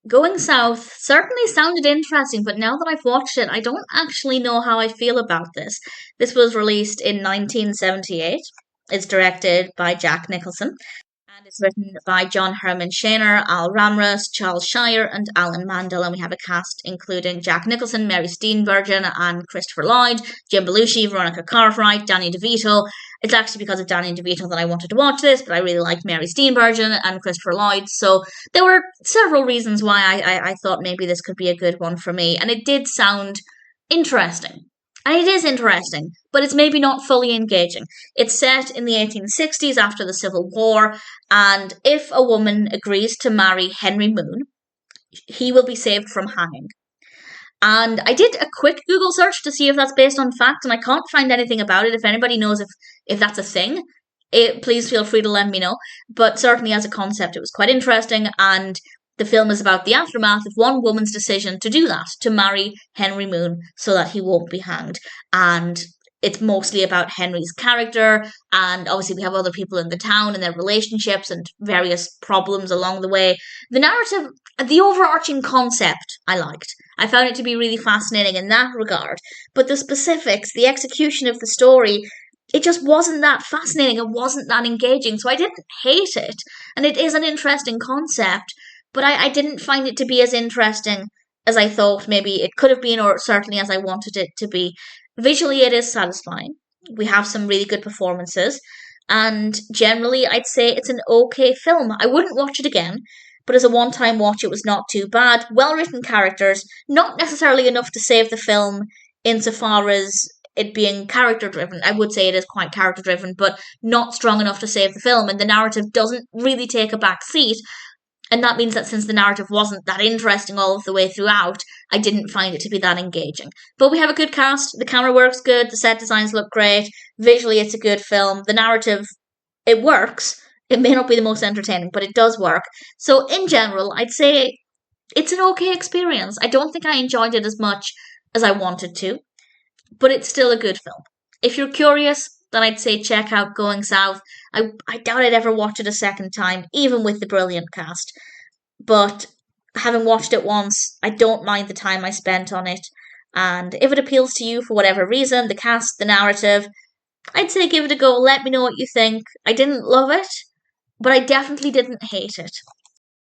Going South certainly sounded interesting, but now that I've watched it, I don't actually know how I feel about this. This was released in 1978. It's directed by Jack Nicholson, and it's written by John Herman Shaner, Al Ramrus, Charles Shire, and Alan Mandel. And we have a cast including Jack Nicholson, Mary Steenburgen, and Christopher Lloyd, Jim Belushi, Veronica Cartwright, Danny DeVito. It's actually because of Danny DeVito that I wanted to watch this, but I really like Mary Steenburgen and Christopher Lloyd. So there were several reasons why I thought maybe this could be a good one for me. And it did sound interesting. And it is interesting, but it's maybe not fully engaging. It's set in the 1860s after the Civil War, and if a woman agrees to marry Henry Moon, he will be saved from hanging. And I did a quick Google search to see if that's based on fact, and I can't find anything about it. If anybody knows if that's a thing, please feel free to let me know. But certainly as a concept, it was quite interesting, and the film is about the aftermath of one woman's decision to do that, to marry Henry Moon so that he won't be hanged. And it's mostly about Henry's character, and obviously we have other people in the town and their relationships and various problems along the way. The narrative, the overarching concept, I liked. I found it to be really fascinating in that regard. But the specifics, the execution of the story, it just wasn't that fascinating. It wasn't that engaging. So I didn't hate it. And it is an interesting concept, but I didn't find it to be as interesting as I thought maybe it could have been, or certainly as I wanted it to be. Visually, it is satisfying. We have some really good performances, and generally, I'd say it's an okay film. I wouldn't watch it again, but as a one-time watch, it was not too bad. Well-written characters, not necessarily enough to save the film insofar as it being character-driven. I would say it is quite character-driven, but not strong enough to save the film, and the narrative doesn't really take a back seat. And that means that since the narrative wasn't that interesting all of the way throughout, I didn't find it to be that engaging. But we have a good cast, the camera works good, the set designs look great, visually it's a good film, the narrative, it works. It may not be the most entertaining, but it does work. So in general, I'd say it's an okay experience. I don't think I enjoyed it as much as I wanted to, but it's still a good film. If you're curious, then I'd say check out Going South. I doubt I'd ever watch it a second time, even with the brilliant cast. But having watched it once, I don't mind the time I spent on it. And if it appeals to you for whatever reason, the cast, the narrative, I'd say give it a go. Let me know what you think. I didn't love it, but I definitely didn't hate it.